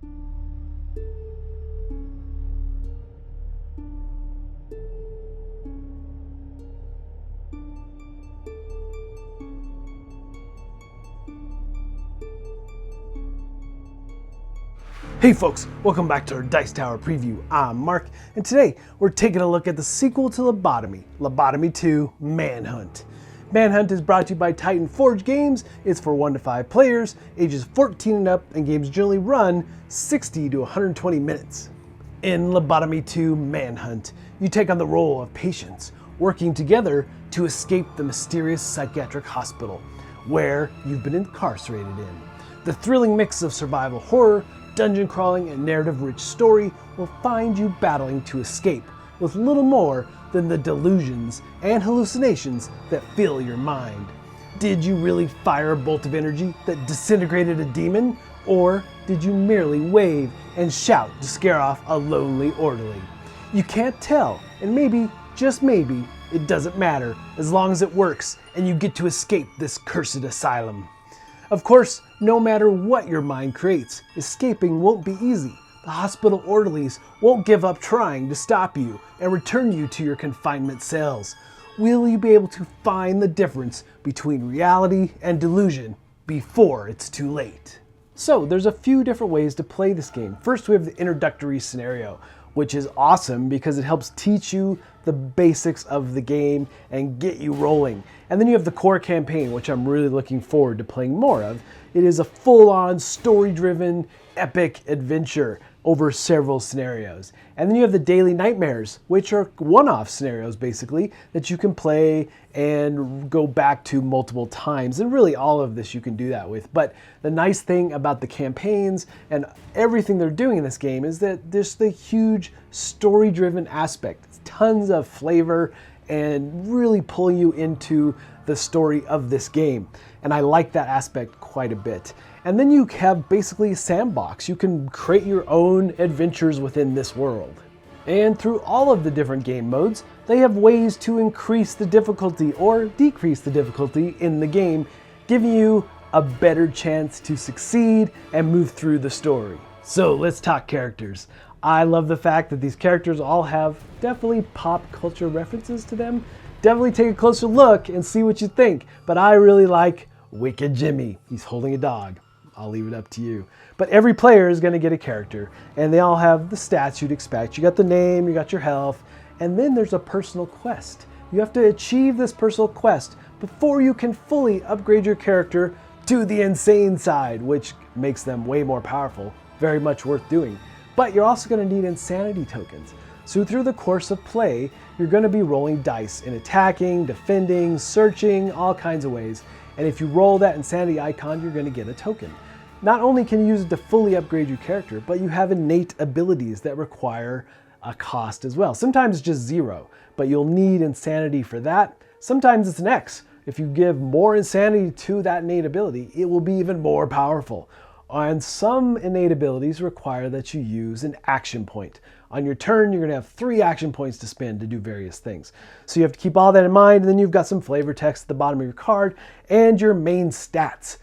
Hey folks, welcome back to our Dice Tower preview. I'm Mark, and today we're taking a look at the sequel to Lobotomy, Lobotomy 2 Manhunt. Manhunt is brought to you by Titan Forge Games. It's for 1 to 5 players, ages 14 and up, and games generally run 60 to 120 minutes. In Lobotomy 2 Manhunt, you take on the role of patients working together to escape the mysterious psychiatric hospital where you've been incarcerated in. The thrilling mix of survival horror, dungeon crawling, and narrative-rich story will find you battling to escape with little more than the delusions and hallucinations that fill your mind. Did you really fire a bolt of energy that disintegrated a demon? Or did you merely wave and shout to scare off a lonely orderly? You can't tell, and maybe, just maybe, it doesn't matter as long as it works and you get to escape this cursed asylum. Of course, no matter what your mind creates, escaping won't be easy. The hospital orderlies won't give up trying to stop you and return you to your confinement cells. Will you be able to find the difference between reality and delusion before it's too late? So there's a few different ways to play this game. First, we have the introductory scenario, which is awesome because it helps teach you the basics of the game and get you rolling. And then you have the core campaign, which I'm really looking forward to playing more of. It is a full-on, story-driven, epic adventure over several scenarios. And then you have the daily nightmares, which are one-off scenarios, basically, that you can play and go back to multiple times. And really all of this you can do that with. But the nice thing about the campaigns and everything they're doing in this game is that there's the huge story-driven aspect. It's tons of flavor and really pulling you into the story of this game. And I like that aspect quite a bit. And then you have basically a sandbox. You can create your own adventures within this world. And through all of the different game modes, they have ways to increase the difficulty or decrease the difficulty in the game, giving you a better chance to succeed and move through the story. So let's talk characters. I love the fact that these characters all have definitely pop culture references to them. Definitely take a closer look and see what you think. But I really like Wicked Jimmy. He's holding a dog. I'll leave it up to you. But every player is going to get a character, and they all have the stats you'd expect. You got the name, you got your health, and then there's a personal quest. You have to achieve this personal quest before you can fully upgrade your character to the insane side, which makes them way more powerful. Very much worth doing. But you're also going to need insanity tokens. So through the course of play, you're going to be rolling dice in attacking, defending, searching, all kinds of ways. And if you roll that insanity icon, you're going to get a token. Not only can you use it to fully upgrade your character, but you have innate abilities that require a cost as well. Sometimes it's just 0, but you'll need insanity for that. Sometimes it's an X. If you give more insanity to that innate ability, it will be even more powerful. And some innate abilities require that you use an action point. On your turn, you're going to have 3 action points to spend to do various things. So you have to keep all that in mind, and then you've got some flavor text at the bottom of your card and your main stats.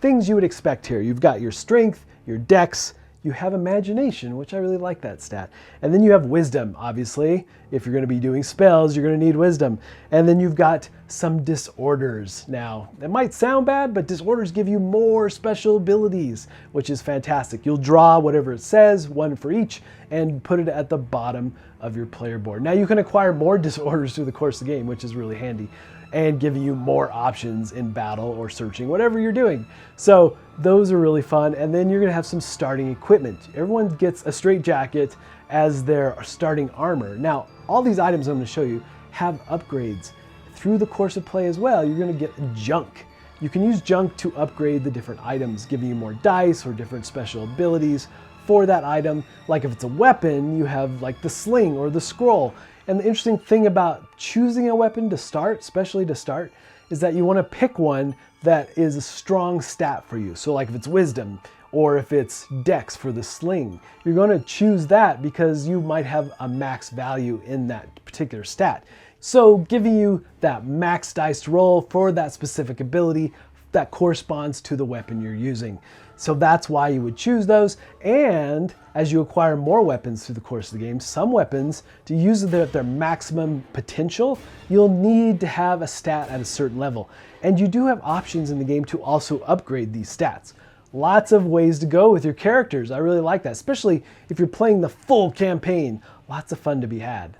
Things you would expect here. You've got your strength, your dex, you have imagination, which I really like that stat. And then you have wisdom, obviously. If you're going to be doing spells, you're going to need wisdom. And then you've got some disorders. Now, it might sound bad, but disorders give you more special abilities, which is fantastic. You'll draw whatever it says, 1 for each, and put it at the bottom of your player board. Now you can acquire more disorders through the course of the game, which is really handy, and giving you more options in battle or searching, whatever you're doing. So those are really fun. And then you're gonna have some starting equipment. Everyone gets a straitjacket as their starting armor. Now, all these items I'm gonna show you have upgrades. Through the course of play as well, you're gonna get junk. You can use junk to upgrade the different items, giving you more dice or different special abilities for that item. Like if it's a weapon, you have like the sling or the scroll. And the interesting thing about choosing a weapon to start, especially to start, is that you want to pick one that is a strong stat for you. So like if it's wisdom or if it's dex for the sling, you're going to choose that because you might have a max value in that particular stat. So giving you that max dice roll for that specific ability that corresponds to the weapon you're using. So that's why you would choose those. And as you acquire more weapons through the course of the game, some weapons, to use them at their maximum potential, you'll need to have a stat at a certain level. And you do have options in the game to also upgrade these stats. Lots of ways to go with your characters. I really like that, especially if you're playing the full campaign. Lots of fun to be had.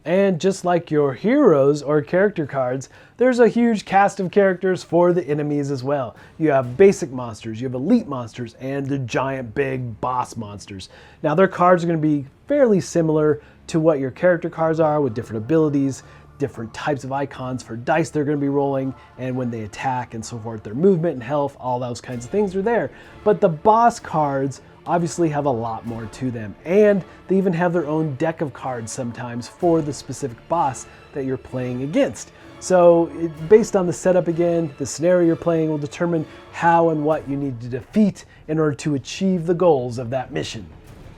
And just like your heroes or character cards, there's a huge cast of characters for the enemies as well. You have basic monsters, you have elite monsters, and the giant big boss monsters. Now their cards are going to be fairly similar to what your character cards are, with different abilities, different types of icons for dice they're going to be rolling, and when they attack and so forth, their movement and health, all those kinds of things are there. But the boss cards obviously have a lot more to them, and they even have their own deck of cards sometimes for the specific boss that you're playing against. So based on the setup again, the scenario you're playing will determine how and what you need to defeat in order to achieve the goals of that mission.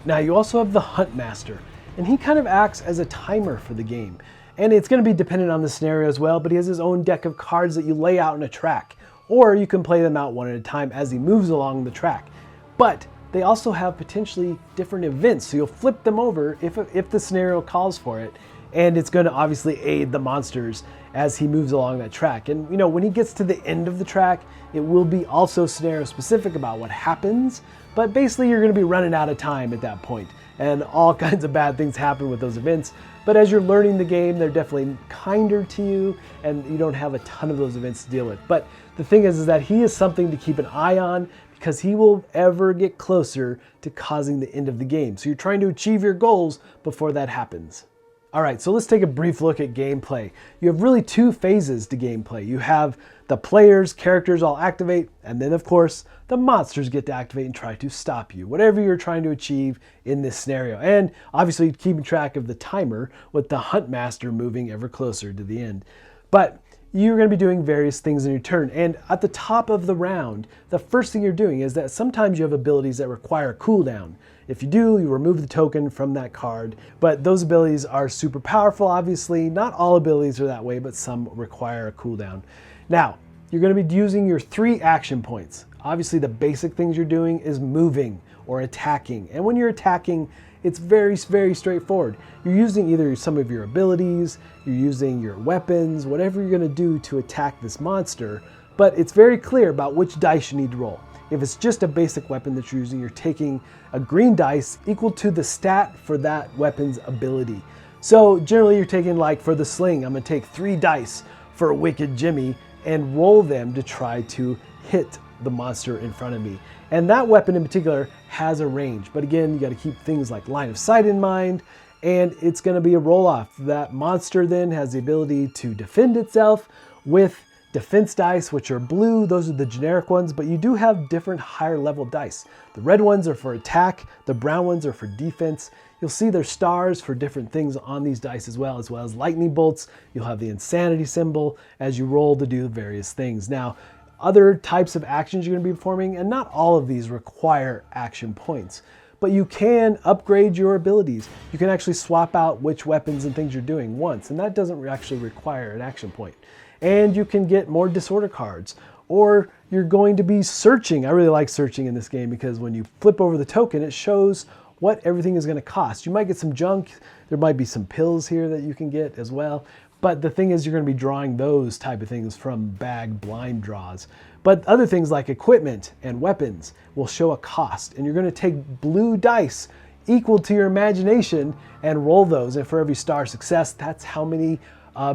Now you also have the Hunt Master, and he kind of acts as a timer for the game. And it's going to be dependent on the scenario as well, but he has his own deck of cards that you lay out in a track, or you can play them out one at a time as he moves along the track. But they also have potentially different events, so you'll flip them over if the scenario calls for it, and it's going to obviously aid the monsters as he moves along that track. And you know, when he gets to the end of the track, it will be also scenario specific about what happens, but basically you're going to be running out of time at that point, and all kinds of bad things happen with those events. But as you're learning the game, they're definitely kinder to you, and you don't have a ton of those events to deal with. But the thing is that he is something to keep an eye on, because he will ever get closer to causing the end of the game. So you're trying to achieve your goals before that happens. All right, so let's take a brief look at gameplay. You have really two phases to gameplay. You have the players, characters all activate, and then of course, the monsters get to activate and try to stop you, whatever you're trying to achieve in this scenario. And obviously keeping track of the timer with the Hunt Master moving ever closer to the end. But you're going to be doing various things in your turn. And at the top of the round, the first thing you're doing is that sometimes you have abilities that require a cooldown. If you do, you remove the token from that card. But those abilities are super powerful, obviously. Not all abilities are that way, but some require a cooldown. Now, you're going to be using your 3 action points. Obviously, the basic things you're doing is moving or attacking. And when you're attacking, it's very, very straightforward. You're using either some of your abilities, you're using your weapons, whatever you're going to do to attack this monster, but it's very clear about which dice you need to roll. If it's just a basic weapon that you're using, you're taking a green dice equal to the stat for that weapon's ability. So generally you're taking, like for the sling, I'm going to take 3 dice for a Wicked Jimmy and roll them to try to hit the monster in front of me. And that weapon in particular has a range, but again, you got to keep things like line of sight in mind, and it's going to be a roll off. That monster then has the ability to defend itself with defense dice, which are blue. Those are the generic ones, but you do have different higher level dice. The red ones are for attack, the brown ones are for defense. You'll see there's stars for different things on these dice as well as lightning bolts. You'll have the insanity symbol as you roll to do various things. Now, other types of actions you're going to be performing, and not all of these require action points, but you can upgrade your abilities. You can actually swap out which weapons and things you're doing once, and that doesn't actually require an action point. And you can get more disorder cards, or you're going to be searching. I really like searching in this game because when you flip over the token, it shows what everything is going to cost. You might get some junk. There might be some pills here that you can get as well. But the thing is, you're going to be drawing those type of things from bag blind draws. But other things like equipment and weapons will show a cost. And you're going to take blue dice equal to your imagination and roll those. And for every star success, that's how many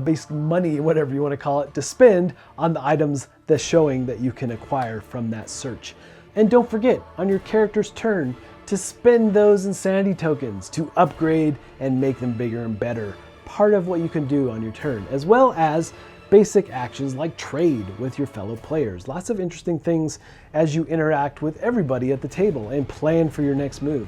basic money, whatever you want to call it, to spend on the items that's showing that you can acquire from that search. And don't forget, on your character's turn, to spend those insanity tokens to upgrade and make them bigger and better. Part of what you can do on your turn, as well as basic actions like trade with your fellow players. Lots of interesting things as you interact with everybody at the table and plan for your next move.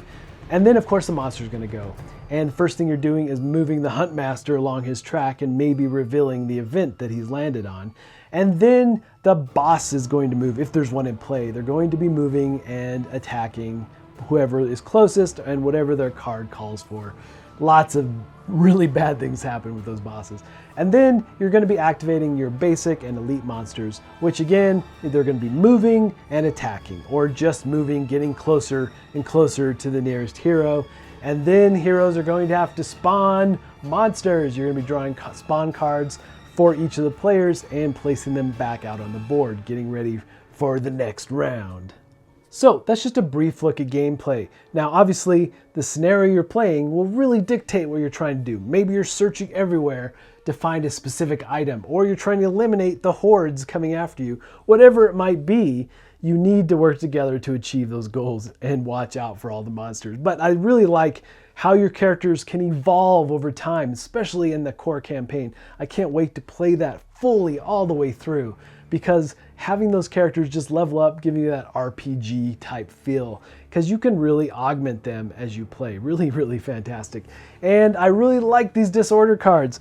And then of course the monster's going to go. And first thing you're doing is moving the Hunt Master along his track and maybe revealing the event that he's landed on. And then the boss is going to move, if there's one in play. They're going to be moving and attacking whoever is closest and whatever their card calls for. lots of really bad things happen with those bosses. And then you're going to be activating your basic and elite monsters, which again, they're going to be moving and attacking, or just moving, getting closer and closer to the nearest hero. And then heroes are going to have to spawn monsters. You're going to be drawing spawn cards for each of the players and placing them back out on the board, getting ready for the next round. So that's just a brief look at gameplay. Now obviously the scenario you're playing will really dictate what you're trying to do. Maybe you're searching everywhere to find a specific item, or you're trying to eliminate the hordes coming after you. Whatever it might be, you need to work together to achieve those goals and watch out for all the monsters. But I really like how your characters can evolve over time, especially in the core campaign. I can't wait to play that fully all the way through, because having those characters just level up, give you that RPG type feel, because you can really augment them as you play. Really, really fantastic. And I really like these disorder cards.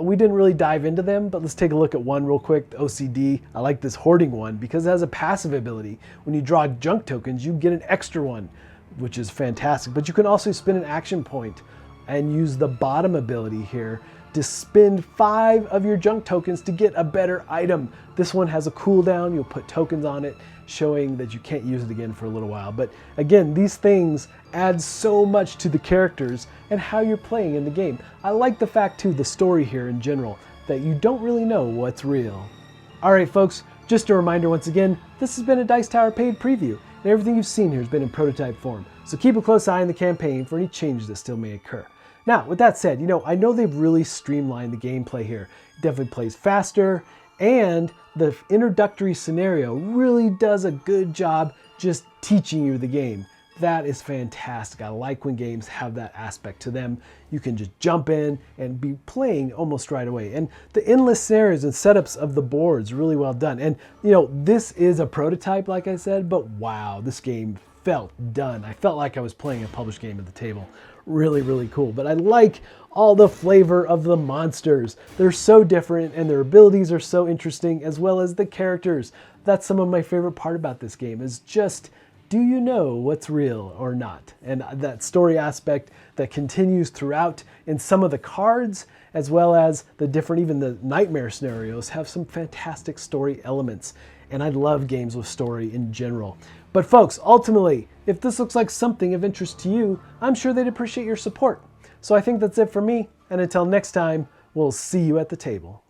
We didn't really dive into them, but let's take a look at one real quick, the OCD. I like this hoarding one because it has a passive ability. When you draw junk tokens, you get an extra one, which is fantastic. But you can also spend an action point and use the bottom ability here to spend 5 of your junk tokens to get a better item. This one has a cooldown. You'll put tokens on it, showing that you can't use it again for a little while. But again, these things add so much to the characters and how you're playing in the game. I like the fact too, the story here in general, that you don't really know what's real. All right, folks, just a reminder once again, this has been a Dice Tower paid preview, and everything you've seen here has been in prototype form. So keep a close eye on the campaign for any changes that still may occur. Now, with that said, I know they've really streamlined the gameplay here. It definitely plays faster, and the introductory scenario really does a good job just teaching you the game. That is fantastic. I like when games have that aspect to them. You can just jump in and be playing almost right away. And the endless scenarios and setups of the boards, really well done. And this is a prototype, like I said, but wow, this game felt done. I felt like I was playing a published game at the table. Really, really cool. But I like all the flavor of the monsters. They're so different and their abilities are so interesting, as well as the characters. That's some of my favorite part about this game, is just, do you know what's real or not? And that story aspect that continues throughout in some of the cards, as well as the different, even the nightmare scenarios have some fantastic story elements. And I love games with story in general. But folks, ultimately, if this looks like something of interest to you, I'm sure they'd appreciate your support. So I think that's it for me. And until next time, we'll see you at the table.